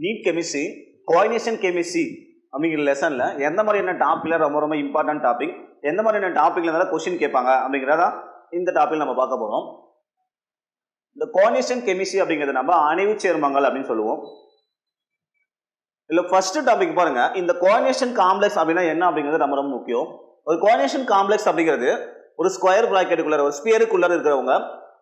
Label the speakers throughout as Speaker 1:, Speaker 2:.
Speaker 1: NEET chemistry coordination chemistry அப்படிங்கிற லெசன்ல எந்த மாதிரியான டாபிக்ல ரொம்ப ரொம்ப இம்பார்ட்டன்ட் டாபிக், எந்த மாதிரியான டாபிக்ல இருந்தாலும் கொஸ்டின் கேட்பாங்க அப்படிங்கிறதா இந்த டாபிக் நம்ம பார்க்க போறோம். இந்த கோஆர்டினேஷன் கெமிஸ்ட்ரி அப்படிங்கிறது நம்ம அணைவு சேர்மங்கள் அப்படின்னு சொல்லுவோம். இல்ல ஃபர்ஸ்ட் டாபிக் பாருங்க, இந்த கோஆர்டினேஷன் காம்ப்ளெக்ஸ் அப்படின்னா என்ன அப்படிங்கிறது ரொம்ப ரொம்ப முக்கியம். ஒரு கோஆர்டினேஷன் காம்ப்ளெக்ஸ் அப்படிங்கிறது ஒரு ஸ்கொயர் பிராக்கெட்டுக்குள்ள ஒரு ஸ்பியருக்குள்ள இருக்கிறவங்க,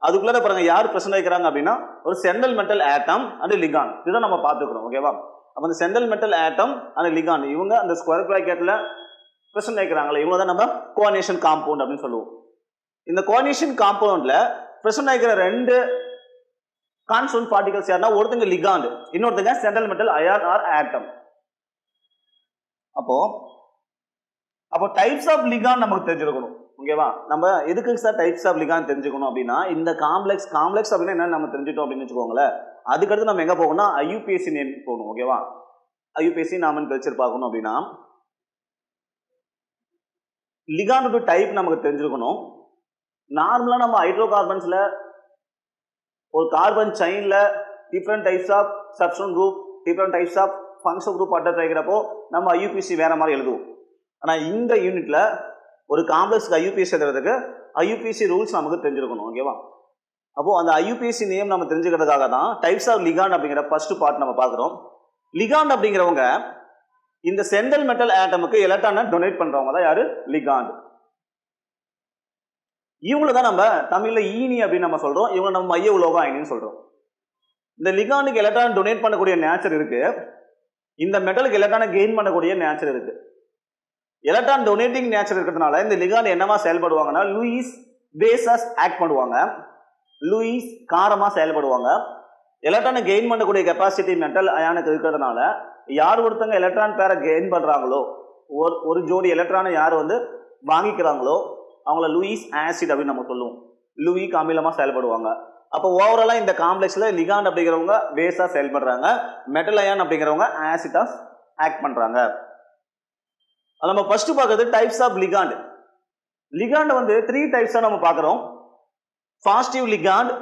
Speaker 1: அதுக்குள்ள பாருங்க யார் பிரசன்ட் ஆகிக்கிறாங்க அப்படின்னா ஒரு central metal atom and ligand. இதுதான் நம்ம பார்த்துக்கிறோம். ஓகேவா? அப்போ இந்த central metal atom and ligand இவங்க அந்த ஸ்கொயர் பிராக்கெட்ல பிரசன்ட் ஆகிக்கிறாங்களே, இவங்க தான் நம்ம கோஆர்டினேஷன் காம்பவுண்ட் அப்படின்னு சொல்லுவோம். இந்த கோஆர்டினேஷன் காம்பவுண்ட்ல பிரசன்ட் ஆகிக்கிற ரெண்டு கான்ஸ்டன்ட் பார்ட்டிகல்ஸ் யாருன்னா ஒருத்தங்க லிகாண்ட், இன்னொருத்தங்க சென்ட்ரல் மெட்டல் அயான் ஆர் ஆட்டம். அப்போ டைப்ஸ் ஆஃப் லிகாண்ட் நமக்கு தெரிஞ்சிருக்கணும். ஓகேவா? நம்ம எதுக்கு சார் டைப்ஸ் ஆஃப் லிகாண்ட் தெரிஞ்சுக்கணும் அப்படின்னா, இந்த காம்ப்ளெக்ஸ் அப்படின்னா என்ன நம்ம தெரிஞ்சுட்டோம் அப்படின்னு வச்சுக்கோங்களேன். அதுக்கடுத்து நம்ம எங்க போகணும்னா ஐயூபிஎஸ்சி நேம் போகணும். ஓகேவா? ஐயூபிஎஸ்சி நாமென்கிளச்சர் பார்க்கணும் அப்படின்னா லிகாண்ட் டைப் நமக்கு தெரிஞ்சிருக்கணும். நார்மலா நம்ம ஹைட்ரோ கார்பன்ஸ்ல ஒரு கார்பன் செயின்ல different types of substitute group, different types of functional group attach ஆகிறப்போ நம்ம ஐயூபிஎஸ்சி வேற மாதிரி எழுதுவோம். ஆனா இந்த யூனிட்ல ஒரு காம்ப்ளெக்ஸ்க்கு ஐயூபிஎஸ்சி எழுதுறதுக்கு ஐயூபிஎஸ்சி ரூல்ஸ் நமக்கு தெரிஞ்சிருக்கணும். ஓகேவா? அப்போ அந்த ஐயூபிஎஸ்சி நேம் நம்ம தெரிஞ்சுக்கிறதுக்காக தான் டைப்ஸ் ஆஃப் லிகாண்ட் அப்படிங்கிற ஃபர்ஸ்ட் பார்ட் நம்ம பார்க்குறோம். லிகாண்ட் அப்படிங்கிறவங்க இந்த சென்ட்ரல் மெட்டல் ஆட்டமுக்கு எலக்ட்ரானை டொனேட் பண்றவங்க தான் யாரு? லிகாண்ட். இவங்கள தான் நம்ம தமிழ்ல ஈனி அப்படின்னு நம்ம சொல்றோம். இவங்க நம்ம மைய உலோக அயனின்னு சொல்றோம். இந்த லிகாண்டுக்கு எலக்ட்ரான் டொனேட் பண்ணக்கூடிய நேச்சர் இருக்கு, இந்த மெட்டலுக்கு எலக்ட்ரானை கெயின் பண்ணக்கூடிய நேச்சர் இருக்கு. எலக்ட்ரான் டொனேட்டிங் நேச்சர் இருக்கிறதுனால இந்த லிகாண்ட் என்னவா செயல்படுவாங்கன்னா லூயிஸ் பேஸஸ் ஆக்ட் பண்ணுவாங்க, லூயிஸ் காரமா செயல்படுவாங்க. எலக்ட்ரானை கெயின் பண்ணக்கூடிய கெப்பாசிட்டி மெட்டல் அயானுக்கு இருக்கிறதுனால யார் ஒருத்தங்க எலக்ட்ரான் பேரை கெயின் பண்றாங்களோ, ஒரு ஜோடி எலக்ட்ரானை யார் வாங்கிக்கிறாங்களோ அவங்கள லூயிஸ் ஆசிட் அப்படின்னு நம்ம சொல்லுவோம். லூயிக் அமிலமா செயல்படுவாங்க. அப்போ ஓவராலா இந்த காம்ப்ளெக்ஸ்ல லிகாண்ட் அப்படிங்கிறவங்க பேஸா செயல்படுறாங்க, மெட்டல் அயான் அப்படிங்கிறவங்க ஆசிட்டா ஆக்ட் பண்றாங்க. நம்ம ஃபர்ஸ்ட் பார்க்கிறது டைப்ஸ் ஆஃப் லிகாண்ட். லிகாண்ட் 3 டைப்ஸா நம்ம பார்க்கிறோம். Positive ligand,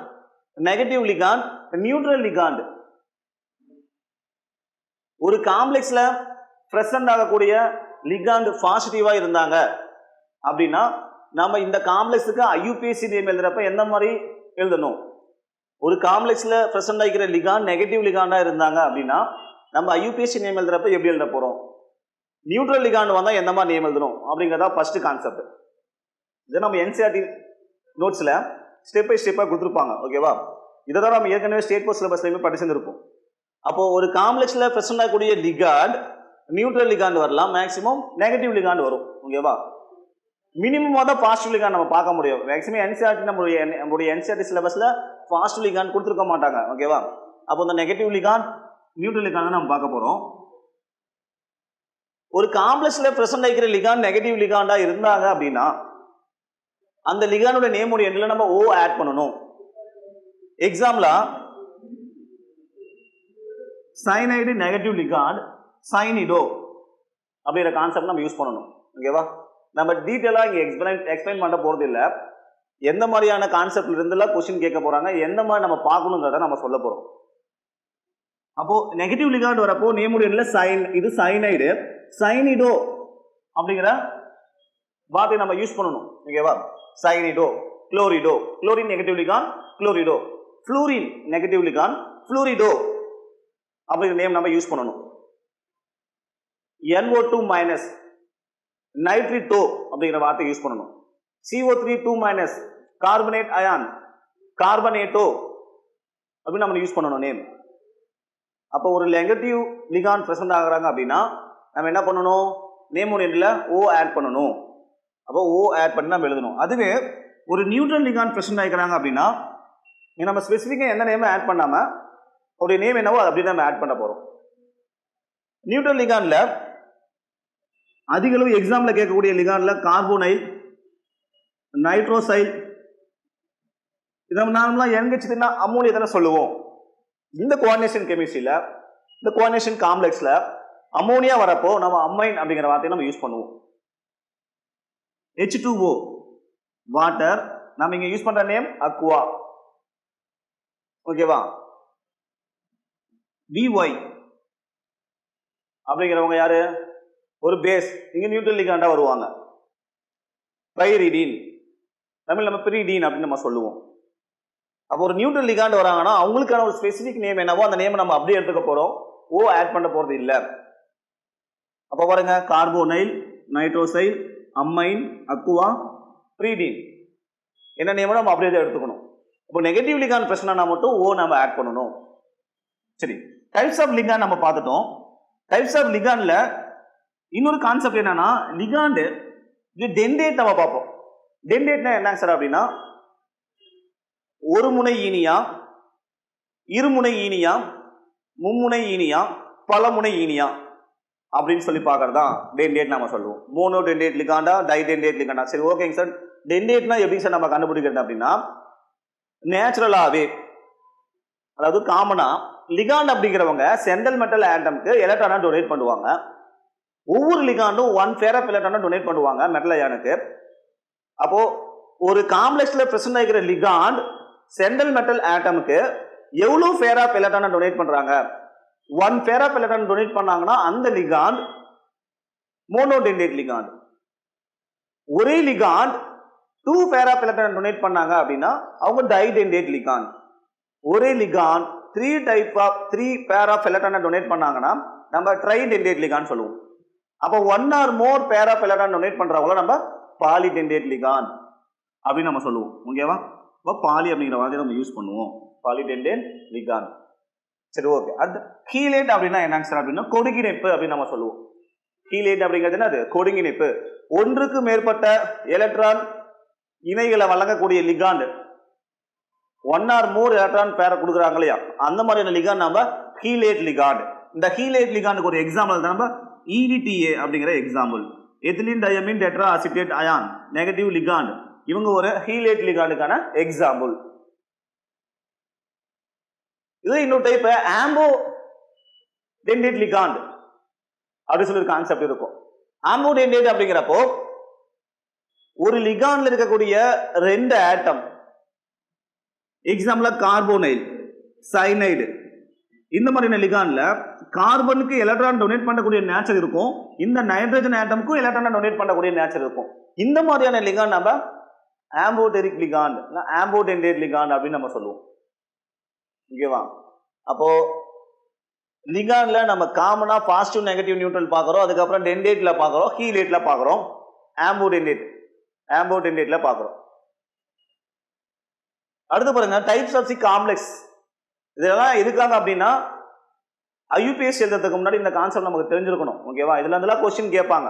Speaker 1: negative ligand, neutral ligand. ஒரு காம்ப்ளெக்ஸ்ல பிரசன்ட் ஆகக்கூடிய லிகாண்ட் பாசிட்டிவா இருந்தாங்க அப்படின்னா நம்ம இந்த காம்ப்ளெக்ஸுக்கு ஐயூபிஎஸ்சி நேம் எழுதுறப்ப எந்த மாதிரி எழுதணும்? ஒரு காம்ப்ளெக்ஸ்ல பிரசன்ட் ஆகிக்கிற லிகாண்ட் நெகட்டிவ் லிகாண்டா இருந்தாங்க அப்படின்னா நம்ம ஐயூபிஎஸ்சி நேம் எழுதுறப்ப எப்படி எழுத போறோம்? நியூட்ரல் லிகாண்ட் வந்தா எந்த மாதிரி நேம் எழுதணும் அப்படிங்கிறதா ஃபர்ஸ்ட் கான்செப்ட். இதை நம்ம என்சிஆர்டி நோட்ஸ்ல ஸ்டெப் பை ஸ்டெப்பா கொடுத்துருப்பாங்க. ஓகேவா? இதை தான் நம்ம ஏற்கனவே ஸ்டேட் போர்ட் சிலபஸ்லயுமே படிச்சிருப்போம். அப்போ ஒரு காம்ப்ளெக்ஸ்ல பிரசன்ட் ஆகக்கூடிய லிகாண்ட் நியூட்ரல் லிகாண்ட் வரலாம், மேக்சிமம் நெகட்டிவ் லிகாண்ட் வரும். ஓகேவா? மினிமம் தான் பாசிட்டிவ் லிகாண்ட் நம்ம பார்க்க முடியும். மேக்ஸிமம் என்சிஆர்டி நம்மளுடைய என்சிஆர்டி சிலபஸ்ல பாசிட்டிவ் லிகாண்ட் கொடுத்துருக்க மாட்டாங்க. ஓகேவா? அப்போ இந்த நெகட்டிவ் லிகாண்ட் நியூட்ரல் லிகாண்ட் நம்ம பார்க்க போறோம். ஒரு காம்ப்ளெக்ஸ்ல பிரசன்ட் ஆகிக்கிற லிகாண்ட் நெகட்டிவ் லிகாண்டா இருந்தாங்க அப்படின்னா அந்த லிகாண்டோட நேமோட எண்ணில நம்ம ஓ ஆட் பண்ணணும். எக்ஸாம்பிளா சைனைடு நெகட்டிவ் லிகாண்ட் சைனிடோ அப்படிங்கிற கான்செப்ட் நம்ம யூஸ் பண்ணணும். ஓகேவா? நம்ம டீட்டெயிலா இங்க எக்ஸ்பிளைன் பண்ண போறது இல்ல. எந்த மாதிரியான கான்செப்ட்ல இருந்தெல்லாம் கொஸ்டின் கேட்க போறாங்க, எந்த மாதிரி நம்ம பார்க்கணுங்கிறத நம்ம சொல்ல போறோம். அப்போ நெகட்டிவ் லிகாண்ட் வரப்போ நேமுடைய சைன், இது சைனைடு, சைனிடோ அப்படிங்கிற வார்த்தையை நம்ம யூஸ் பண்ணணும். ஓகேவா? Cyanido, குளோரிடோ, chlorine negative ligand குளோரிடோ, fluorine negative ligand ஃப்ளூரிடோ அப்படிங்கிற நேம் நம்ம யூஸ் பண்ணணும். NO2 மைனஸ் நைட்ரிட்டோ அப்படிங்கிற வார்த்தை யூஸ் பண்ணணும். CO3 கார்பனேட் அயான் கார்பனேட்டோ அப்படின்னு நம்ம யூஸ் பண்ணணும் நேம். அப்போ ஒரு நெகட்டிவ் லிகாண்ட் பிரசன்ட் ஆகுறாங்க அப்படின்னா நம்ம என்ன பண்ணணும்? நேம் ஒன்றில் ஓ ஆட் பண்ணணும். அப்போ ஓ ஆட் பண்ணி நம்ம எழுதணும். அதுவே ஒரு நியூட்ரல் லிகாண்ட் பிரசன்ட் ஆகிக்கிறாங்க அப்படின்னா நம்ம ஸ்பெசிஃபிக்காக எந்த நேமும் ஆட் பண்ணாம அவருடைய நேம் என்னவோ அது அப்படி நம்ம ஆட் பண்ண போறோம். நியூட்ரல் லிகாண்ட்ல அதிக அளவு எக்ஸாம்ல கேட்கக்கூடிய லிகாண்ட்ல கார்போனைல், நைட்ரோசைல், இதை நார்மலா என்கச்சுன்னா அம்மோனியா தானே சொல்லுவோம். இந்த கோஆர்டினேஷன் கெமிஸ்ட்ரியில இந்த கோஆர்டினேஷன் காம்ப்ளெக்ஸ்ல அம்மோனியா வரப்போ நம்ம அம்மைன் அப்படிங்கிற வார்த்தையை நம்ம யூஸ் பண்ணுவோம். H2O வாட்டர், நம்ம இங்க யூஸ் பண்ற நேம் அக்வா. ஓகேவா? Vy அப்படிங்கிறவங்க யாரு? ஒரு பேஸ், இங்க நியூட்ரல் லிகாண்டா வருவாங்க. பைரிடீன், தமிழ் நம்ம பிரிடீன் அப்படின்னு நம்ம சொல்லுவோம். அப்போ ஒரு நியூட்ரல் லிகாண்ட் வராங்கன்னா அவங்களுக்கான ஒரு ஸ்பெசிபிக் நேம் என்னவோ அந்த நேம் நம்ம அப்படியே எடுத்துக்க போறோம். ஓ ஆட் பண்ண போறது இல்ல. அப்போ பாருங்க, கார்போனைல், நைட்ரோசைல், அம்மைன், அக்குவா, பிரிடீன் என்ன நேம் நம்ம அப்படியே தான் எடுத்துக்கணும். இப்போ நெகட்டிவ் லிகாண்ட் பிரச்சனைனா மட்டும் ஓ நம்ம ஆட் பண்ணணும். சரி, டைப்ஸ் ஆஃப் லிகாண்ட் நம்ம பார்த்துட்டோம். டைப்ஸ் ஆஃப் லிகாண்ட்ல இன்னொரு கான்செப்ட் என்னன்னா, லிகாண்ட் இது டென்டேட் நம்ம பார்ப்போம். டென்டேட்னா என்ன சார் அப்படின்னா, ஒரு முனை ஈனியா, இருமுனை ஈனியா, மும்முனை ஈனியா, பலமுனை ஈனியா அப்படின்னு சொல்லி பார்க்கறதான் டென்டேட் நாம சொல்லுவோம். Mono டென்டேட் லிகாண்டா, tie டென்டேட் லிகாண்டா. சரி, ஓகேங்க சார். டென்டேட்னா எப்படி சார் நம்ம கண்டுபிடிக்கிறது அப்படின்னா, நேச்சுரலாவே, அதாவது காமனா லிகாண்ட் அப்படிங்கிறவங்க சென்ட்ரல் மெட்டல் ஆட்டம்க்கு எலக்ட்ரானை டொனேட் பண்ணுவாங்க. ஒவ்வொரு லிகாண்டும் 1 பேர் ஆஃப் எலக்ட்ரானை டொனேட் பண்ணுவாங்க மெட்டல் அயானுக்கு. அப்போ ஒரு காம்ப்ளெக்ஸ்ல பிரசன்ட் ஆகிற லிகாண்ட் சென்ட்ரல் மெட்டல் ஆட்டமுக்கு எவ்வளவு பேர் ஆஃப் எலக்ட்ரானை டொனேட் பண்றாங்க? 1 பேர் ஆஃப் எலக்ட்ரான் டொனேட் பண்ணாங்கன்னா அந்த லிகாண்ட் மோனோடென்டேட் லிகாண்ட். ஒரே லிகாண்ட் 2 பேர் ஆஃப் எலக்ட்ரான் டொனேட் பண்ணாங்க அப்படின்னா அவங்க டைடென்டேட் லிகாண்ட். ஒரே லிகாண்ட் 3 பேர் ஆஃப் எலக்ட்ரானை டொனேட் பண்ணாங்கன்னா நம்ம ட்ரைடென்டேட் லிகாண்ட் சொல்லுவோம். அப்போ 1 or more pair of electron donate பண்றவங்கள நம்ம பாலிடென்டேட் லிகாண்ட் அப்படின்னு நம்ம சொல்லுவோம். ஓகேவா? இப்போ பாலி அப்படிங்கிற வார்த்தையை நம்ம யூஸ் பண்ணுவோம், பாலிடென்டேட் லிகாண்ட். சரி, ஓகே. அது ஹீலேட் அப்படின்னா என்னங்க சார் அப்படின்னா, கொடுங்கிணைப்பு அப்படின்னு நம்ம சொல்லுவோம். ஹீலேட் அப்படிங்கிறது என்னது? கொடுங்கிணைப்பு. ஒன்றுக்கு மேற்பட்ட எலக்ட்ரான் இணைகளை வழங்கக்கூடிய லிகாண்ட், 1 or more எலக்ட்ரான் பேரை கொடுக்குறாங்க இல்லையா, அந்த மாதிரியான லிகாண்ட் நம்ம ஹீலேட் லிகாண்ட். இந்த ஹீலேட் லிகாண்டுக்கு ஒரு எக்ஸாம்பிள் தான் நம்ம EDTA அப்படிங்கிற example. Ethylene diamine tetra acetate ion negative ligand. இவங்க ஒரு ஹீலேட் லிகாண்டுக்கான எக்ஸாம்பிள். இது இன்னொரு டைப் ஆம்போ டென்டேட் லிகாண்ட் அப்படி சொல்லி ஒரு கான்செப்ட் இருக்கும். ஆம்போ டென்டேட் அப்படிங்கிறப்போ ஒரு லிகாண்ட்ல இருக்கக்கூடிய 2 ஆட்டம், எக்ஸாம்பிளா கார்போனைல், சைனைடு, இந்த மாதிரியான லிகாண்ட்ல கார்பனுக்கு எலக்ட்ரான் டொனேட் பண்ணக்கூடிய நேச்சர் இருக்கும், இந்த நைட்ரஜன் ஆட்டமுக்கும் எலக்ட்ரான் டொனேட் பண்ணக்கூடிய நேச்சர் இருக்கும். இந்த மாதிரியான லிகாண்ட் நம்ம ஆம்போடெரிக் லிகாண்ட், ஆம்போடென்டேட் லிகாண்ட் அப்படின்னு நம்ம சொல்லுவோம். ஓகேவா? அப்போ லிகாண்ட்ல நம்ம காமனா பாசிட்டிவ் நெகட்டிவ் நியூட்ரல் பார்க்குறோம், அதுக்கப்புறம் டென்டேட்ல பார்க்குறோம், ஹீலேட்ல பார்க்குறோம், ஆம்போடென்டேட்ல பார்க்குறோம். அடுத்து பாருங்க, டைப்ஸ் ஆஃப் தி காம்ப்ளெக்ஸ். இதெல்லாம் எதுக்காக அப்படின்னா IUPAC எழுதுறதுக்கு முன்னாடி இந்த கான்செப்ட் நமக்கு தெரிஞ்சிருக்கணும். ஓகேவா? இதுல இருந்தெல்லாம் கொஸ்டின் கேட்பாங்க.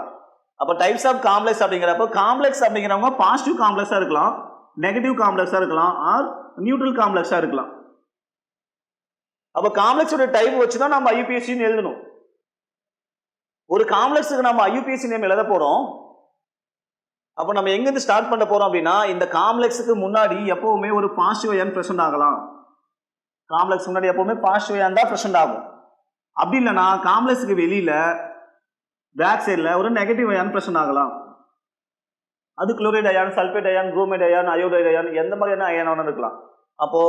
Speaker 1: அப்போ டைப்ஸ் ஆஃப் காம்ப்ளெக்ஸ் அப்படிங்கிறப்போ, காம்ப்ளெக்ஸ் அப்படிங்கிறவங்க பாசிட்டிவ் காம்ப்ளெக்ஸா இருக்கலாம், நெகட்டிவ் காம்ப்ளெக்ஸா இருக்கலாம், ஆர் நியூட்ரல் காம்ப்ளெக்ஸா இருக்கலாம். அப்போ காம்ப்ளெக்ஸோட டைப் வச்சு தான் நம்ம IUPAC எழுதணும். ஒரு காம்ப்ளெக்ஸுக்கு நம்ம IUPAC நேம் எழுத போறோம். அப்போ நம்ம எங்கிருந்து ஸ்டார்ட் பண்ண போறோம் அப்படின்னா, இந்த காம்ப்ளெக்ஸுக்கு முன்னாடி எப்பவுமே ஒரு பாசிட்டிவ் அயன் பிரசன்ட் ஆகலாம். காம்ப்ளெக்ஸ் முன்னாடி எப்பவுமே பாசிட்டிவ் அயன் தான் பிரசன்ட் ஆகும். அப்படி இல்லைன்னா காம்ப்ளெக்ஸுக்கு வெளியில பேக் சைடில் ஒரு நெகட்டிவ் அயான் பிரசன்ட் ஆகலாம். அது chloride ion, sulphate ion, chromite ion, iodide ion, எந்த மாதிரியான அயான் இருக்கலாம். அப்போ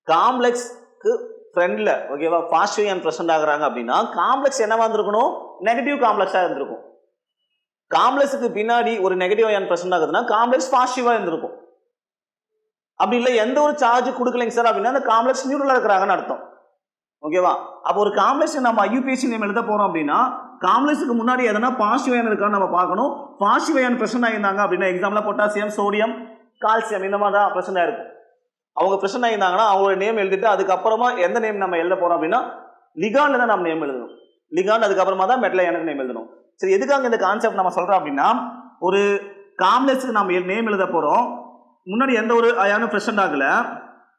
Speaker 1: காம்ப்ளெக்ஸ்க்கு ஃப்ரெண்ட்ல ஓகேவா பாசிட்டிவ் அயான் பிரசன்ட் ஆகுறாங்க அப்படின்னா காம்ப்ளெக்ஸ் என்னவா இருந்திருக்கணும்? நெகட்டிவ் காம்ப்ளெக்ஸா இருந்திருக்கும். காம்ப்ளெக்ஸுக்கு பின்னாடி ஒரு நெகட்டிவ் அயான் பிரசன்ட் ஆகுதுன்னா காம்ப்ளெக்ஸ் பாசிட்டிவா இருந்திருக்கும். அப்படி இல்லை எந்த ஒரு சார்ஜ் கொடுக்கலைங்க சார் அப்படின்னா அந்த காம்ப்ளெக்ஸ் நியூட்ரலா இருக்கிறாங்கன்னு அர்த்தம். ஓகேவா? அப்போ ஒரு காம்ப்ளெக்ஸ் நம்ம IUPAC நேம் எழுத போறோம் அப்படின்னா காம்ப்ளெக்ஸுக்கு முன்னாடி எதனா பாசிட்டிவ் அயன் இருக்கான்னு நம்ம பார்க்கணும். பாசிட்டிவ் அயன் பிரசன்ட் ஆயிருந்தாங்க அப்படின்னா எக்ஸாம்பிளா பொட்டாசியம், சோடியம், கால்சியம் இந்த மாதிரி தான் பிரசன்ட் ஆயிருக்கும். அவங்க பிரசன்ட் ஆயிருந்தாங்கன்னா அவங்களோட நேம் எழுதிட்டு அதுக்கப்புறமா எந்த நேம் நம்ம எழுத போறோம் அப்படின்னா லிகாண்ட் தான் நம்ம நேம் எழுதணும். லிகாண்ட் அதுக்கப்புறமா தான் மெட்டல் அயனுக்கு நேம் எழுதணும். சரி, எதுக்காக இந்த கான்செப்ட் நம்ம சொல்றோம் அப்படின்னா, ஒரு காம்ப்ளெக்ஸுக்கு நம்ம நேம் எழுத போறோம், முன்னாடி எந்த ஒரு அயானும் பிரசன்ட் ஆகல,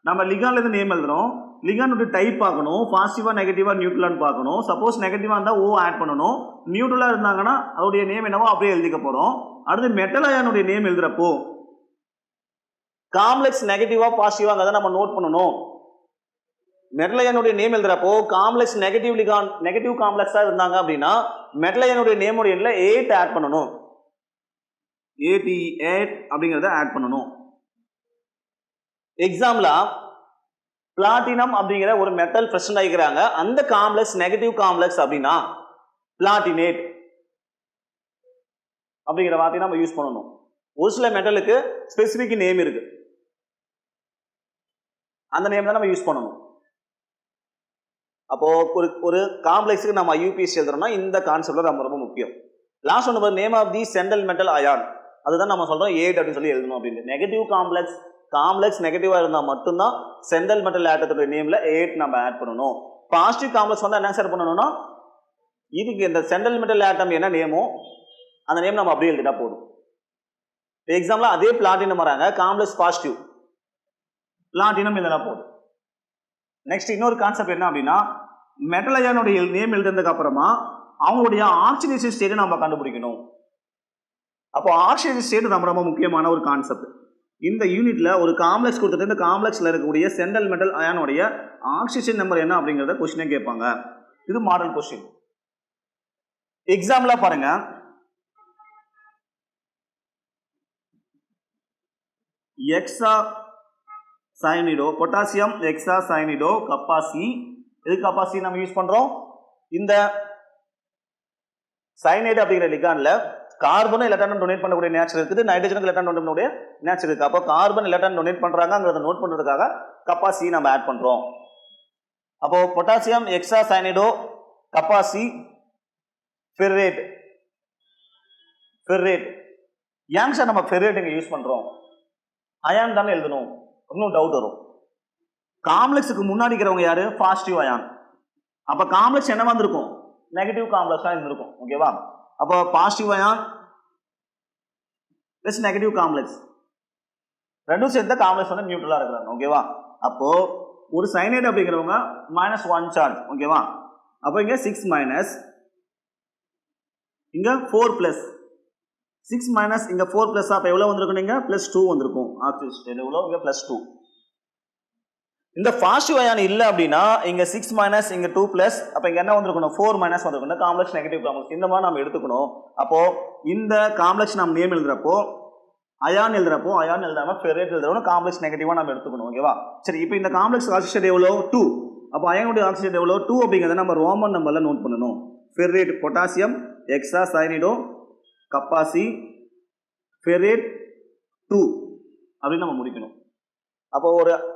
Speaker 1: நம்ம லிகாண்ட்ல இருந்து நேம் எழுதுறோம். லிகாண்ட் டைப் பார்க்கணும், பாசிட்டிவா நெகட்டிவா நியூட்ரலான்னு பார்க்கணும். சப்போஸ் நெகட்டிவா இருந்தால் ஓ ஆட் பண்ணணும், நியூட்ரலா இருந்தாங்கன்னா அதோடைய நேம் என்னவோ அப்படியே எழுதிக்க போறோம். அடுத்து மெட்டல் அயானுடைய நேம் எழுதுறப்போ காம்ப்ளெக்ஸ் நெகட்டிவா பாசிட்டிவாங்கிறத நம்ம நோட் பண்ணணும். மெட்டல் அயானுடைய நேம் எழுதுறப்போ காம்ப்ளெக்ஸ் நெகட்டிவ் காம்ப்ளெக்ஸா இருந்தாங்க அப்படின்னா மெட்டல் அயானுடைய நேமோட எண்ணில் 8 ஆட் பண்ணணும். 8 அப்படிங்கிறத ஆட் பண்ணணும். எக்ஸாம்பிளா பிளாட்டினம் அப்படிங்கிற ஒரு மெட்டல் பிரசன்ட் ஆகிக்கிறாங்க, அந்த காம்ப்ளெக்ஸ் நெகட்டிவ் காம்ப்ளெக்ஸ் அப்படின்னா பிளாட்டினேட் அப்படிங்கிற வார்த்தையை நம்ம யூஸ் பண்ணணும். ஒரு சில மெட்டலுக்கு ஸ்பெசிபிக் நேம் இருக்கு, அந்த நேம் தான் நம்ம யூஸ் பண்ணணும். அப்போ ஒரு காம்ப்ளெக்ஸுக்கு நம்ம ஐயூபிஎஸ் எழுதுறோம்னா இந்த கான்செப்ட்ல ரொம்ப ரொம்ப முக்கியம். லாஸ்ட் ஒன்று name of the central metal ion, அதுதான் நம்ம சொல்றோம் 8 அப்படின்னு சொல்லி எழுதணும் அப்படின்னு. நெகட்டிவ் காம்ப்ளெக்ஸ் நெகட்டிவா இருந்தா மட்டும்தான் சென்ட்ரல் மெட்டல் ஆட்டத்தோட நேம்ல 8 நம்ம ஆட் பண்ணணும். பாசிட்டிவ் காம்ப்ளெக்ஸ் வந்து என்ன சார் பண்ணணும்னா இதுக்கு இந்த சென்ட்ரல் மெட்டல் ஆட்டம் என்ன நேமோ அந்த நேம் நம்ம அப்படியே எழுதிட்டா போதும். எக்ஸாம்பிள் அதே பிளாட்டினம் வராங்க, காம்ப்ளெக்ஸ் பாசிட்டிவ் பிளாட்டினம் எழுதினா போதும். நெக்ஸ்ட் இன்னொரு கான்செப்ட் என்ன அப்படின்னா மெட்டல் அயானுடைய நேம் எழுதுறதுக்கு அப்புறமா அவங்களுடைய ஆக்சிடேஷன் ஸ்டேட்டை நம்ம கண்டுபிடிக்கணும். அப்போ ஆக்சிடேஷன் ஸ்டேட் ரொம்ப ரொம்ப முக்கியமான ஒரு கான்செப்ட். இந்த யூனிட்ல ஒரு காம்ப்ளெக்ஸ் கொடுத்துட்டு இந்த காம்ப்ளெக்ஸ்ல இருக்கக்கூடிய சென்ட்ரல் மெட்டல் அயானுடைய ஆக்சிஜன் நம்பர் என்ன அப்படிங்கறத क्वेश्चन கேட்பாங்க. இது மாடல் क्वेश्चन. எக்ஸாம்பிளா பாருங்க, எக்ஸா சயனிடோ பொட்டாசியம் எக்ஸா சயனிடோ கப்பாசி. எது கப்பாசி நம்ம யூஸ் பண்றோம்? இந்த சயனைடு அப்படிங்கிற லிகான்ல கார்பன் எலக்ட்ரான் டொனேட் பண்ணக்கூடிய நேச்சர் இருக்குது, நைட்ரஜனுக்கு எலக்ட்ரான் டொனேட் பண்ணக்கூடிய நேச்சர் இருக்கு. அப்போ கார்பன் எலக்ட்ரான் டொனேட் பண்றாங்கங்கறத நோட் பண்றதுக்காக கப்பாசி நம்ம ஆட் பண்றோம். அப்போ பொட்டாசியம் எக்ஸா சயனைடோ கப்பாசி ஃபெர்ரேட். ஏன் சார் நம்ம ஃபெர்ரேட் இங்க யூஸ் பண்றோம்? அயான் தானே எழுதணும், இன்னும் டவுட் வரும். காம்ப்ளெக்ஸுக்கு முன்னாடி இருக்கிறவங்க யாரு? Positive ion. அப்ப காம்ப்ளெக்ஸ் என்ன வந்திருக்கும்? நெகட்டிவ் காம்ப்ளெக்ஸா இருந்திருக்கும். ஓகேவா? அப்போ positive ion plus negative complex ரெண்டும் சேர்ந்த காம்ப்ளெக்ஸ் வந்து நியூட்ரலா இருக்கிறாங்க. ஓகேவா? அப்போ ஒரு சயனைடு அப்படிங்கிறவங்க -1 சார்ஜ். ஓகேவா? அப்போ இங்க 6 மைனஸ், இங்க 4 பிளஸ். 6 மைனஸ் இங்க 4 பிளஸ், அப்ப எவ்வளவு வந்திருக்கும்? நீங்க +2 வந்திருக்கும். ஆக்சிஜன் எவ்வளவு? இங்க +2. இந்த பாசிட்டிவ் அயான் இல்ல அப்படின்னா இங்க 6 மைனஸ் இங்க 2 பிளஸ், அப்ப இங்க என்ன வந்திருக்கணும்? 4 மைனஸ் வந்திருக்கும். இந்த காம்ப்ளெக்ஸ் நெகட்டிவ் காம்ப்ளெக்ஸ் இந்த மாதிரி நம்ம எடுத்துக்கணும். அப்போ இந்த காம்ப்ளெக்ஸ் நம்ம நேம் எழுதுறப்போ அயான் எழுதாம ஃபெர்ரேட் எழுதுறோம், காம்ப்ளெக்ஸ் நெகட்டிவா நம்ம எடுத்துக்கணும். ஓகேவா? சரி, இப்போ இந்த காம்ப்ளெக்ஸ் ஆக்சிஜன் எவ்வளவு? 2. அப்போ அயானுடைய ஆக்சிஜன் எவ்வளவு? 2 அப்படிங்கறத நம்ம ரோமன் நம்பர்ல நோட் பண்ணணும். ஃபெர்ரேட் பொட்டாசியம் எக்ஸா சயனைடோ கப்பாசி ஃபெர்ரேட் 2 அப்படின்னு நம்ம முடிக்கணும். அப்போ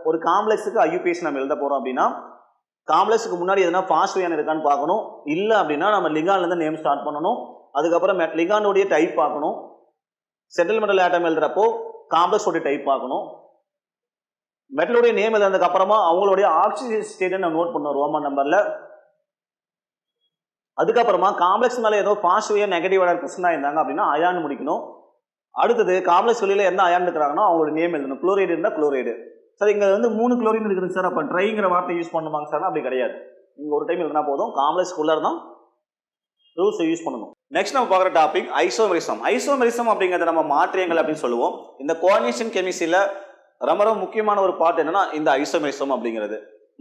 Speaker 1: ஒரு காம்ப்ளெக்ஸுக்கு ஐயூபிஎஸ் நம்ம எழுத போறோம் அப்படின்னா காம்ப்ளெக்ஸுக்கு முன்னாடி எதனா பாசிட்டிவ் அயான் இருக்கான்னு பார்க்கணும். இல்ல அப்படின்னா நம்ம லிகான்ல இருந்து நேம் ஸ்டார்ட் பண்ணணும். அதுக்கப்புறம் லிகானுடைய டைப் பார்க்கணும். சென்ட்ரல் மெட்டல் ஆட்டம் எழுதுறப்போ காம்ப்ளெக்ஸ் உடைய டைப் பார்க்கணும். மெட்டலுடைய நேம் எழுதுறதுக்கு அப்புறமா அவங்களுடைய ஆக்சிஜன் ஸ்டேட்டை நம்ம நோட் பண்ணணும் ரோமன் நம்பர்ல. அதுக்கப்புறமா காம்ப்ளெக்ஸ் மேல ஏதோ பாசிட்டிவ் நெகட்டிவ் பிரச்சனை இருந்தாங்க அப்படின்னா அயான் முடிக்கணும். அடுத்தது காம்ப்ளெக்ஸ் வெளியில என்ன அயான் இருக்கிறாங்கன்னா அவங்களோட நேம் எழுதணும். குளோரைடு இருந்தா குளோரைடு. சார் இங்க வந்து 3 குளோரின் இருக்குது சார், அப்ப ட்ரைங்கிற வார்த்தை யூஸ் பண்ணுவாங்க சார்? அப்படி கிடையாது. நீங்க ஒரு டைம் எழுதினா போதும், காம்ப்ளெக்ஸ் உள்ள தான் ரூல்ஸ் யூஸ் பண்ணணும். நெக்ஸ்ட் நம்ம பார்க்குற டாபிக் ஐசோமெரிசம். ஐசோமெரிசம் அப்படிங்கிறத நம்ம மாற்றியங்கள் அப்படின்னு சொல்லுவோம். இந்த கோஆர்டினேஷன் கெமிஸ்ட்ரியில ரொம்ப ரொம்ப முக்கியமான ஒரு பார்ட் என்னன்னா இந்த ஐசோமெரிசம் அப்படிங்கிறது.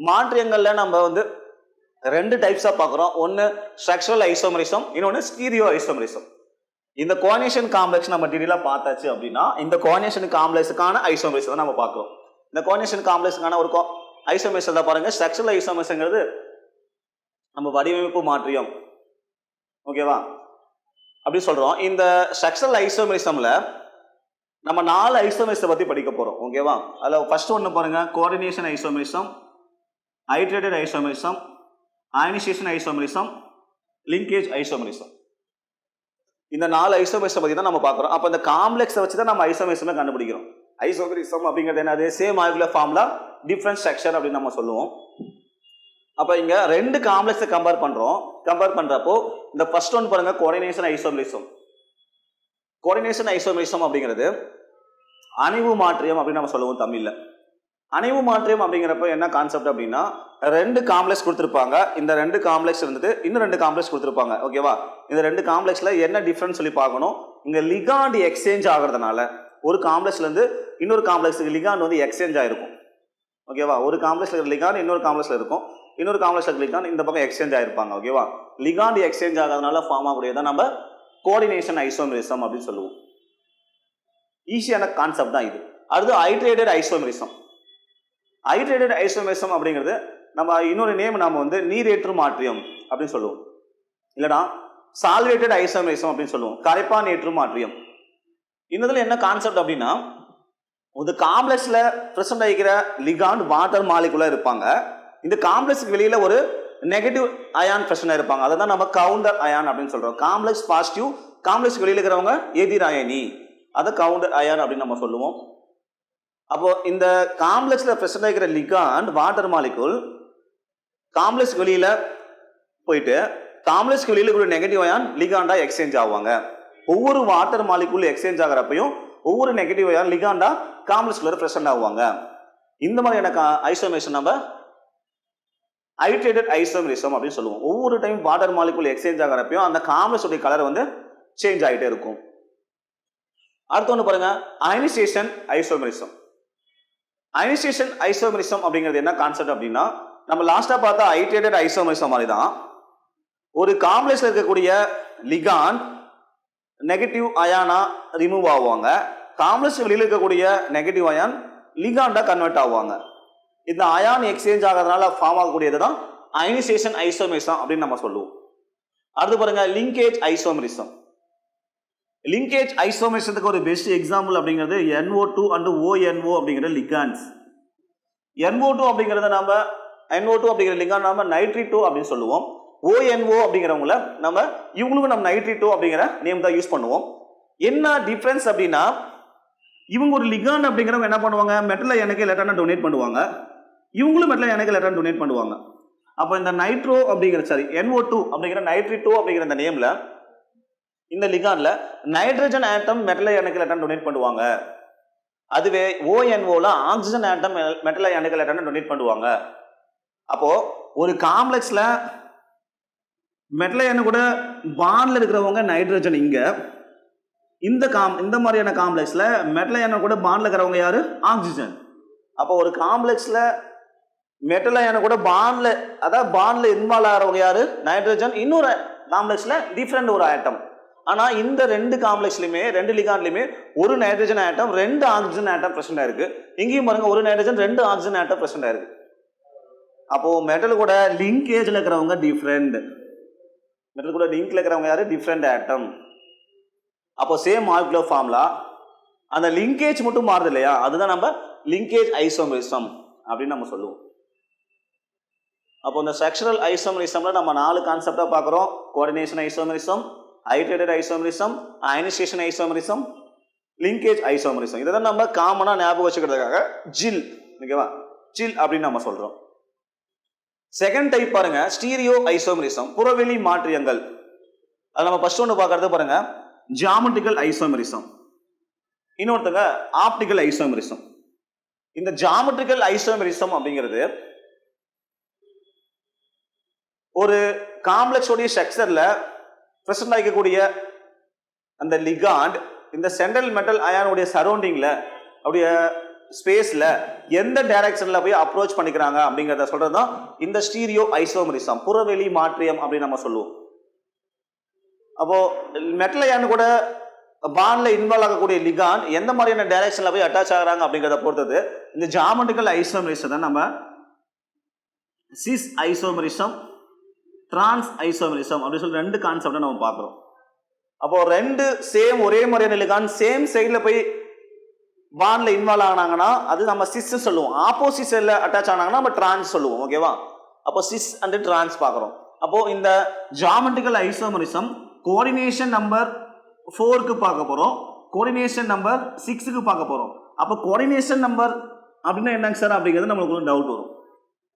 Speaker 1: மாற்றியங்கள்ல நம்ம வந்து 2 டைப்ஸா பார்க்குறோம். ஒன்னு ஸ்ட்ரக்சரல் ஐசோமெரிசம், இன்னொன்னு ஸ்டீரியோ ஐசோமெரிசம். இந்த கோஆர்டினேஷன் காம்ப்ளெக்ஸ் நம்ம டீடைலா பார்த்தாச்சு அப்படின்னா இந்த கோஆர்டினேஷன் காம்ப்ளெக்ஸுக்கான ஐசோமெரிசம் நம்ம பார்க்கிறோம். இந்த கோஆர்டினேஷன் காம்ப்ளெக்ஸுக்கான ஒரு ஐசோமெரிசம் தான் பாருங்க. ஸ்ட்ரக்சரல் ஐசோமெரிசம்ங்கிறது நம்ம வடிவமைப்பு மாற்றியம். ஓகேவா? அப்படி சொல்றோம். இந்த ஸ்ட்ரக்சரல் ஐசோமெரிசம்ல நம்ம 4 ஐசோமெரிசம் பத்தி படிக்க போறோம். ஓகேவா? அதுல ஃபர்ஸ்ட் ஒன்னு பாருங்க, coordination isomerism, hydrated isomerism, ionization isomerism, linkage isomerism. இந்த 4 ஐசோமெரிசம் பத்தி தான் நம்ம பார்க்கிறோம். அப்ப இந்த காம்ப்ளெக்ஸை வச்சு தான் நம்ம ஐசோமெரிசம் கண்டுபிடிக்கிறோம். ஐசோமெரிசம் அப்படிங்கிறது என்னது? Same molecular formula different structure அப்படின்னு நம்ம சொல்லுவோம். அப்ப இங்க 2 காம்ப்ளெக்ஸை கம்பேர் பண்றோம். கம்பேர் பண்றப்போ இந்த ஃபர்ஸ்ட் ஒன் பாருங்க, கோஆர்டினேஷன் ஐசோமெரிசம். கோஆர்டினேஷன் ஐசோமெரிசம் அப்படிங்கிறது அணைவு மாற்றியம் அப்படின்னு நம்ம சொல்லுவோம் தமிழ்ல. அணைவு மாற்றியம் அப்படிங்கிறப்ப என்ன கான்செப்ட் அப்படின்னா 2 காம்ப்ளெக்ஸ் கொடுத்திருப்பாங்க. இந்த 2 காம்ப்ளெக்ஸ் இருந்துட்டு இன்னும் 2 காம்ப்ளெக்ஸ் கொடுத்திருப்பாங்க. ஓகேவா? இந்த 2 காம்ப்ளெக்ஸ்ல என்ன டிஃபரன்ஸ் சொல்லி பார்க்கணும். இங்க லிகாண்ட் எக்ஸ்சேஞ்ச் ஆகிறதுனால ஒரு காம்ப்ளெக்ஸ்ல இருந்து இன்னொரு காம்ப்ளெக்ஸுக்கு லிகாண்ட் வந்து எக்ஸ்சேஞ்ச் ஆயிருக்கும். ஓகேவா? ஒரு காம்ப்ளெக்ஸ்ல இருக்கிற லிகாண்ட் இன்னொரு காம்ப்ளெக்ஸ்ல இருக்கும், இன்னொரு காம்ப்ளெக்ஸ்ல இருக்கிற லிகாண்ட் இந்த பக்கம் எக்ஸ்சேஞ்ச் ஆயிருப்பாங்க. ஓகேவா? லிகாண்ட் எக்ஸ்சேஞ்ச் ஆகிறதுனால ஃபார்ம் ஆகக்கூடியதான் நம்ம கோஆர்டினேஷன் ஐசோமெரிசம் அப்படின்னு சொல்லுவோம். ஈஸியான கான்செப்ட் தான் இது. அடுத்து ஐட்ரேட்டட் ஐசோமெரிசம். ஐட்ரேட்டட் ஐசோமெரிசம் அப்படிங்கிறது நம்ம இன்னொரு நேம் நாம வந்து நீரேற்று மாற்றியம் அப்படின்னு சொல்லுவோம். இல்லைனா சால்வேட்டட் ஐசோமரிசம் அப்படின்னு சொல்லுவோம், கரைப்பான் ஏற்று மாற்றியம். இந்த என்ன கான்செப்ட் அப்படின்னா, ஒரு காம்ப்ளெக்ஸ்ல பிரசன்ட் ஆகிக்கிற லிகாண்ட் வாட்டர் மாலிகுலா இருப்பாங்க. இந்த காம்ப்ளெக்ஸ்க்கு வெளியில ஒரு நெகட்டிவ் அயான் பிரசன்ட் இருப்பாங்க, அதை தான் நம்ம கவுண்டர் அயான் அப்படின்னு சொல்றோம். காம்ப்ளெக்ஸ் பாசிட்டிவ், காம்ப்ளெக்ஸ் வெளியில இருக்கிறவங்க எதிர் அயனி, அதை கவுண்டர் அயான் அப்படின்னு நம்ம சொல்லுவோம். அப்போ இந்த காம்ப்ளெக்ஸ்ல பிரசன்ட் ஆகிக்கிற லிகாண்ட் வாட்டர் மாலிகுல் காம்ப்ளெக்ஸ் வெளியில போயிட்டு காம்ப்ளெக்ஸ் வெளியில கூட நெகட்டிவ் அயான் லிகாண்டா எக்ஸ்சேஞ்ச் ஆவாங்க. ஒவ்வொரு வாட்டர் மாலிகுல் எக்ஸ்சேஞ்ச் ஆகிறப்பையும் ஒவ்வொரு நெகட்டிவ் அயான் லிகாண்டா காம்ப்ளெக்ஸ்ல பிரசன்ட் ஆவாங்க. இந்த மாதிரியான ஐசோமரேஷன் நம்ம ஹைட்ரேட்டட் ஐசோமரிசம் அப்படின்னு சொல்லுவோம். ஒவ்வொரு டைம் வாட்டர் மாலிகுல் எக்ஸ்சேஞ்ச் ஆகிறப்பையும் அந்த காம்ப்ளெக்ஸ் உடைய கலர் வந்து சேஞ்ச் ஆகிட்டே இருக்கும். அடுத்து ஒன்று பாருங்க, அயனைசேஷன் ஐசோமரிசம். அயனைசேஷன் ஐசோமரிசம் அப்படிங்கிறது என்ன கான்செப்ட் அப்படின்னா, நம்ம லாஸ்டா பார்த்தா ஹைட்ரேட்டட் ஐசோமரிசம் மாதிரி தான். ஒரு காம்ப்ளெக்ஸ்ல இருக்கக்கூடிய லிகாண்ட் நெகட்டிவ் அயானா ரிமூவ் ஆவாங்க, காம்ப்ளெக்ஸ் வெளியில் இருக்கக்கூடிய நெகட்டிவ் அயான் லிகாண்டா கன்வெர்ட் ஆவாங்க. இந்த அயான் எக்ஸ்சேஞ்ச் ஆகிறதுனால ஃபார்ம் ஆகக்கூடியது தான் அயனைசேஷன் ஐசோமரிசம் அப்படின்னு நம்ம சொல்லுவோம். அடுத்து பாருங்க, லிங்கேஜ் ஐசோமரிசம். லிங்கேஜ் ஐசோமரிசத்துக்கு ஒரு பெஸ்ட் எக்ஸாம்பிள் அப்படிங்கிறது NO2 அண்ட் ONO அப்படிங்கிற லிகாண்ட்ஸ். NO2 அப்படிங்கிறத நம்ம NO2 அப்படிங்கிற லிகாண்ட் நம்ம நைட்ரேட் அப்படின்னு சொல்லுவோம். ONO அப்படிங்கிறவங்கள இவங்களுக்கு நம்ம நைட்ரேட் அப்படிங்கிற நேம் தான் யூஸ் பண்ணுவோம். என்ன டிஃபரன்ஸ் அப்படின்னா, இவங்க ஒரு லிகாண்ட் அப்படிங்கிறவங்க என்ன பண்ணுவாங்க, மெட்டல் அயனுக்கு எலக்ட்ரானை டொனேட் பண்ணுவாங்க, இவங்களும் மெட்டல் அயனுக்கு எலக்ட்ரான் டொனேட் பண்ணுவாங்க. அப்போ இந்த நைட்ரோ அப்படிங்கிற NO2 அப்படிங்கிற நைட்ரேட்டோ அப்படிங்கிற இந்த நேம்ல இந்த லிகாண்ட்ல நைட்ரஜன் ஆட்டம் மெட்டல் அயனுக்கு எலக்ட்ரான் டொனேட் பண்ணுவாங்க. அதுவே ONOல ஆக்சிஜன் ஆட்டம் மெட்டல் அயனுக்கு எலக்ட்ரான் டொனேட் பண்ணுவாங்க. அப்போ ஒரு காம்ப்ளெக்ஸ்ல மெட்டல் அயனு கூட பாண்ட்ல இருக்கிறவங்க நைட்ரஜன், இங்க இந்த மாதிரியான காம்ப்ளெக்ஸ்ல மெட்டல் அயனு கூட பாண்ட்ல இருக்கிறவங்க யாரு, ஆக்சிஜன். அப்போ ஒரு காம்ப்ளெக்ஸ்ல மெட்டல் அயனு கூட பாண்ட்ல இன்வால்வ் ஆகிறவங்க யாரு, நைட்ரஜன். இன்னொரு காம்ப்ளெக்ஸ்ல டிஃபரெண்ட் ஒரு ஆட்டம். ஆனா இந்த ரெண்டு காம்ப்ளெக்ஸ்லயுமே ரெண்டு லிகாண்ட்லயுமே ஒரு நைட்ரஜன் ஆட்டம், ரெண்டு ஆக்சிஜன் ஆட்டம் பிரசன்ட் ஆயிருக்கு. இங்கேயும் பாருங்க, ஒரு நைட்ரஜன் ரெண்டு ஆக்சிஜன் ஆட்டம் பிரசன்ட் ஆயிருக்கு. அப்போ மெட்டல் கூட லிங்கேஜ்ல இருக்கிறவங்க டிஃபரெண்ட், மெட்டல் கூட லிங்க்ல இருக்கிறவங்க யாரு, டிஃபரெண்ட் ஆட்டம். அப்போ சேம் மாலிகுலர் ஃபார்முலா, அந்த லிங்கேஜ் மட்டும் மாறுது இல்லையா, அதுதான் நம்ம லிங்கேஜ் ஐசோமரிசம் அப்படின்னு நம்ம சொல்லுவோம். அப்போ இந்த ஸ்ட்ரக்சரல் ஐசோமரிசம்ல நம்ம 4 கான்செப்டா பார்க்குறோம். Coordination isomerism, hydrated isomerism, ionisation isomerism, linkage isomerism. இதை தான் நம்ம காமனா ஞாபகம் வச்சுக்கிறதுக்காக ஜில், ஓகேவா, ஜில் அப்படின்னு நம்ம சொல்றோம். செகண்ட் டைப் பாருங்க, ஸ்டீரியோ ஐசோமரிசம், புறவெளி மாற்றியங்கள். அது நம்ம ஃபர்ஸ்ட் ஒன்று பார்க்கறது பாருங்க, ஜியாமெட்ரிக்கல் ஐசோமரிசம். இன்னொருத்தங்க ஆப்டிக்கல் ஐசோமரிசம். இந்த ஜியாமெட்ரிக்கல் ஐசோமரிசம் அப்படிங்கிறது ஒரு காம்ப்ளெக்ஸ் உடைய ஸ்ட்ரக்சர்ல பிரசன்ட் ஆகிக்கக்கூடிய அந்த லிகாண்ட் இந்த சென்ட்ரல் மெட்டல் அயானுடைய சரௌண்டிங்ல அப்படிய ஸ்பேஸ்ல எந்த டைரக்ஷன்ல போய் அப்ரோச் பண்ணிக்கிறாங்க அப்படிங்கிறத சொல்றதுதான் இந்த ஸ்டீரியோ ஐசோமரிசம், புறவெளி மாற்றியம் அப்படின்னு நம்ம சொல்லுவோம். அப்போ மெட்டல் அயானு கூட பாண்ட்ல இன்வால்வ் ஆகக்கூடிய லிகாண்ட் எந்த மாதிரியான டைரக்ஷன்ல போய் அட்டாச் ஆகுறாங்க அப்படிங்கிறத பொறுத்தது இந்த ஜியாமெட்ரிக்கல் ஐசோமரிசம் தான் நம்ம சிஸ் ஐசோமரிசம், டிரான்ஸ் ஐசோமரிசம் அப்படின்னு சொல்லி 2 கான்செப்டை நம்ம பார்க்குறோம். அப்போ ரெண்டு சேம் ஒரே மாதிரியான லிகாண்ட் சேம் சைடில் போய் பாண்ட்ல இன்வால்வ் ஆனாங்கன்னா அது நம்ம சிஸ் சொல்லுவோம். ஆப்போசிட் சைடில் அட்டாச் ஆனாங்கன்னா நம்ம டிரான்ஸ் சொல்லுவோம். ஓகேவா, அப்போ சிஸ் அண்ட் டிரான்ஸ் பார்க்குறோம். அப்போ இந்த ஜியாமெட்ரிக்கல் ஐசோமரிசம் கோஆர்டினேஷன் நம்பர் 4க்கு பார்க்க போறோம், கோஆர்டினேஷன் நம்பர் 6க்கு பார்க்க போறோம். அப்போ கோஆர்டினேஷன் நம்பர் அப்படின்னா என்னங்க சார் அப்படிங்கிறது நம்மளுக்கு ஒரு டவுட் வரும்.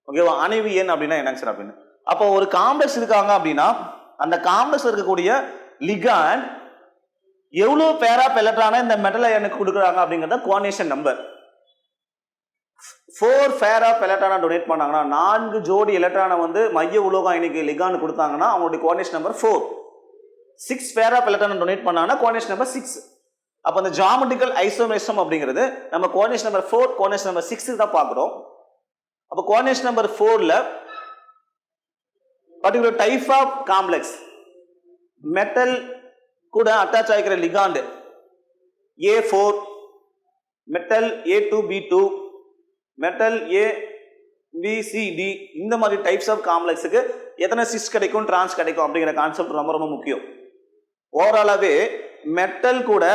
Speaker 1: ஓகேவா, அணைவு எண் அப்படின்னா என்னங்க சார் அப்படின்னு. அப்போ ஒரு காம்ப்ளெக்ஸ் இருக்காங்க அப்படின்னா அந்த காம்ப்ளெக்ஸ் இருக்கக்கூடிய லிகாண்ட் எவ்வளவு பேரா எலக்ட்ரானை இந்த மெட்டல் அயனுக்கு கொடுக்குறாங்க அப்படிங்கிறத கோஆர்டினேஷன் நம்பர். 4 பேர் ஆஃப் எலக்ட்ரானை டொனேட் பண்ணாங்கன்னா 4 ஜோடி எலக்ட்ரானை மைய உலோக அயனிக்கு லிகாண்ட் கொடுத்தாங்கன்னா அவங்களுடைய கோஆர்டினேஷன் நம்பர் 4. 6 பேர் ஆஃப் எலக்ட்ரானை டொனேட் பண்ணாங்கன்னா கோஆர்டினேஷன் நம்பர் 6. அப்போ அந்த ஜியாமெட்ரிக்கல் ஐசோமரிசம் அப்படிங்கிறது நம்ம கோஆர்டினேஷன் நம்பர் 4 கோஆர்டினேஷன் நம்பர் 6 தான் பார்க்குறோம். அப்போ கோஆர்டினேஷன் நம்பர் 4ல particular type of complex metal கூட அட்டாச் ஆகிக்கிற ligand A4, metal A2B2, metal ABCD, இந்த மாதிரி டைப்ஸ் ஆஃப் காம்ப்ளெக்ஸுக்கு எத்தனை சிஸ் கிடைக்கும் டிரான்ஸ் கிடைக்கும் அப்படிங்கிற கான்செப்ட் ரொம்ப ரொம்ப முக்கியம். ஓவராலாவே மெட்டல் கூட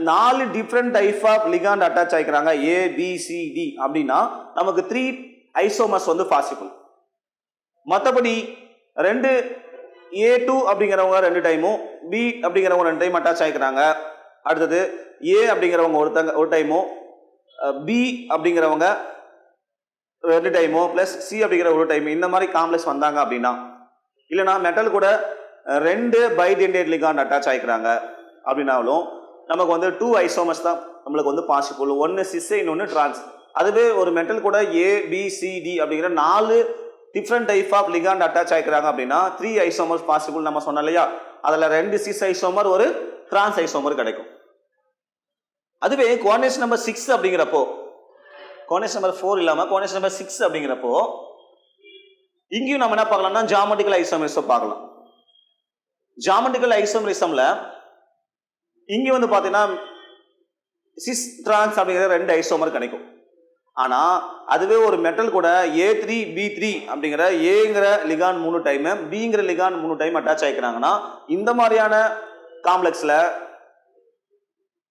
Speaker 1: 4 different type of ligand attach ஆகிக்கிறாங்க ABCD அப்படின்னா நமக்கு 3 ஐசோமர்ஸ் வந்து பாசிபிள். மற்றபடி 2 A2 அப்படிங்கிறவங்க 2 டைமும் B அப்படிங்கிறவங்க 2 டைம் அட்டாச் ஆகிக்கிறாங்க. அடுத்தது A அப்படிங்கிறவங்க ஒரு டைமும் B அப்படிங்கிறவங்க 2 டைமும் பிளஸ் C அப்படிங்கிற ஒரு டைம் இந்த மாதிரி காம்ப்ளெக்ஸ் வந்தாங்க அப்படின்னா, இல்லைனா மெட்டல் கூட 2 பைடென்டேட் லிகாண்ட் அட்டாச் ஆகிக்கிறாங்க அப்படின்னாலும் நமக்கு வந்து 2 ஐசோமர்ஸ் தான் நம்மளுக்கு வந்து பாசிபிள். ஒன்று சிஸ் இன்னொன்று டிரான்ஸ். அதுவே ஒரு மெட்டல் கூட ABCD அப்படிங்கிற 4 different type of ligand attach ஆகிக்கிறாங்க அப்படின்னா 3 ஐசோமர்ஸ் பாசிபிள் நம்ம சொன்னோம் இல்லையா. அதில் 2 சிஸ் ஐசோமர் ஒரு டிரான்ஸ் ஐசோமர் கிடைக்கும். அதுவே கோஆர்டினேஷன் நம்பர் 6 அப்படிங்கிறப்போ, கோஆர்டினேஷன் நம்பர் 4 இல்லாமல் கோஆர்டினேஷன் நம்பர் 6 அப்படிங்கிறப்போ இங்கேயும் நம்ம என்ன பார்க்கலாம்னா ஜாமெட்ரிக்கல் ஐசோமரிசம் பார்க்கலாம். ஜாமெட்ரிக்கல் ஐசோமரிசம்ல இங்கே வந்து பார்த்தீங்கன்னா சிஸ் டிரான்ஸ் அப்படிங்கிற 2 ஐசோமர் கிடைக்கும். ஆனால் அதுவே ஒரு மெட்டல் கூட A3B3 அப்படிங்கிற ஏங்கிற லிகாண்ட் 3 டைமு பிங்கிற லிகாண்ட் 3 டைம் அட்டாச் ஆகிக்கிறாங்கன்னா இந்த மாதிரியான காம்ப்ளெக்ஸில்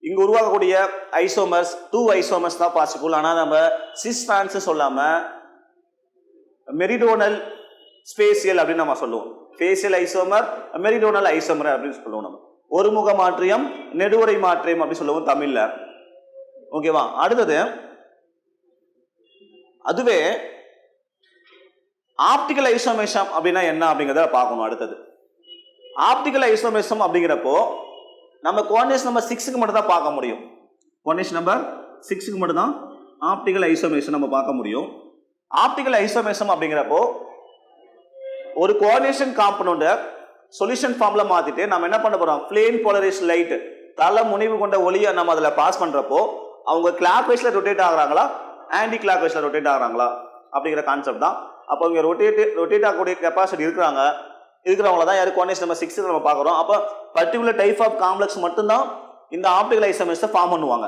Speaker 1: இங்கே உருவாக்கக்கூடிய ஐசோமர்ஸ் 2 ஐசோமர்ஸ் தான் பாசிபிள். ஆனால் நம்ம சிஸ் டிரான்ஸ் சொல்லாமல் மெரிடோனல் ஸ்பேசியல் அப்படின்னு நம்ம சொல்லுவோம். ஃபேசியல் ஐசோமர் மெரிடோனல் ஐசோமர் அப்படின்னு சொல்லுவோம். நம்ம ஒருமுக மாற்றியம் நெடுவரை மாற்றியம் அப்படின்னு சொல்லுவோம் தமிழ்ல. ஓகேவா. அடுத்தது அதுவே ஆப்டிகல் ஐசோமேஷம் அப்படின்னா என்ன அப்படிங்கிறத பார்க்கணும். அடுத்தது ஆப்டிகல் ஐசோமேஷம் அப்படிங்கிறப்போ நம்ம கோஆர்டினேஷன் நம்பர் 6க்கு மட்டும் தான் பார்க்க முடியும். கோஆர்டினேஷன் நம்பர் 6க்கு மட்டும் தான் ஆப்டிகல் ஐசோமேஷன் நம்ம பார்க்க முடியும். ஆப்டிகல் ஐசோமேஷம் அப்படிங்கிறப்போ ஒரு கோஆர்டினேஷன் காம்பனண்ட்டை சொல்யூஷன் ஃபார்ம்ல மாத்திட்டு நம்ம என்ன பண்ண போறோம், பிளேன் போலரைஸ்ட் லைட் தலை முனைவு கொண்ட ஒளியை நம்ம அதில் பாஸ் பண்றப்போ அவங்க கிளாக் வைஸ்ல ரொட்டேட் ஆகுறாங்களா ஆன்டி கிளாக் வைஸ்ல ரொட்டேட் ஆகுறாங்களா அப்படிங்கிற கான்செப்ட் தான். அப்போ இங்க ரொட்டேட் ஆகக்கூடிய கெப்பாசிட்டி இருக்கிறவங்கள தான் யாரு கோஆர்டினேஷன் நம்பர் 6 நம்ம பார்க்குறோம். அப்போ பர்டிகுலர் டைப் ஆஃப் காம்ப்ளெக்ஸ் மட்டும்தான் இந்த ஆப்டிகல் ஐசோமர்ஸை ஃபார்ம் பண்ணுவாங்க.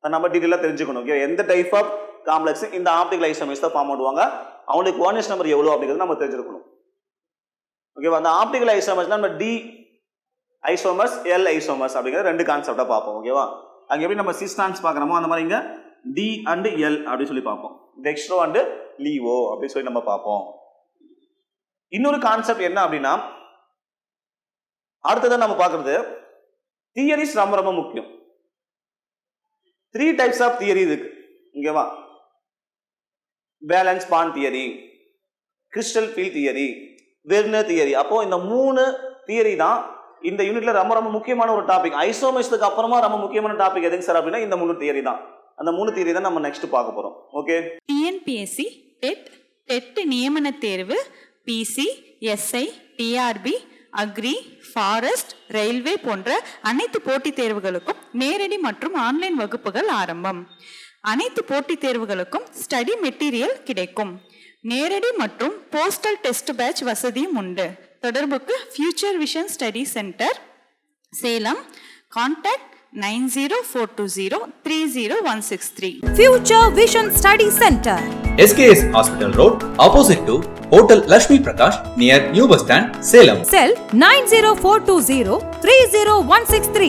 Speaker 1: நம்ம டீட்டெயிலாக தெரிஞ்சுக்கணும். எந்த டைப் ஆஃப் காம்ப்ளெக்ஸ் இந்த ஆப்டிகல் ஐசோமர்ஸ் தான் ஃபார்ம் பண்ணுவாங்க, அவங்களுக்கு கோஆர்டினேஷன் நம்பர் எவ்வளோ அப்படிங்கிறது நம்ம தெரிஞ்சிருக்கணும். ஓகேவா. அந்த ஆப்டிகல் ஐசோமர்ஸ் நம்ம D ஐசோமர்ஸ் L ஐசோமர்ஸ் அப்படிங்கிற 2 கான்செப்டா பார்ப்போம். ஓகேவா. அங்கே எப்படி நம்ம சிஸ் டிரான்ஸ் பார்க்குறோமோ அந்த மாதிரி இங்கே D and L அப்படின்னு சொல்லி பார்ப்போம். டெக்ஸ்ட்ரோ அண்ட் லீவோ அப்படின்னு சொல்லி நம்ம பார்ப்போம். இன்னொரு கான்செப்ட் என்ன அப்படின்னா, அடுத்ததான் நம்ம பார்க்கறது தியரிஸ் ரொம்ப ரொம்ப முக்கியம். 3 டைப்ஸ் ஆஃப் தியரி இருக்கு. ஓகேவா. Balance bond theory, crystal field theory, Werner theory. அப்போ இந்த 3 தியரி தான் இந்த யூனிட்ல ரொம்ப ரொம்ப முக்கியமான ஒரு டாபிக். ஐசோமர்ஸ்க்கு அப்புறமா ரொம்ப முக்கியமான டாபிக் எதுங்க சார் அப்படின்னா இந்த 3 தியரி தான். அந்த 3 தியரி தான் நம்ம நெக்ஸ்ட் பார்க்க போறோம். ஓகே.
Speaker 2: TNPSC டெட் நியமன தேர்வு, PC, SI, TRB, agri, forest, railway போன்ற அனைத்து போட்டித் தேர்வுகளுக்கும் நேரடி மற்றும் ஆன்லைன் வகுப்புகள் ஆரம்பம். அனைத்து போட்டித் தேர்வுகளுக்கும் ஸ்டடி மெட்டீரியல் கிடைக்கும். நேரடி மற்றும் போஸ்டல் டெஸ்ட் பேட்ச் வசதியும் உண்டு. தொடர்புக்கு future vision study centre, Salem. Contact 9042030163.
Speaker 3: Future Vision Study Center,
Speaker 4: SKS Hospital Road, opposite to Hotel Lakshmi Prakash, near New Bus Stand, Salem.
Speaker 3: Cell 90420 30163.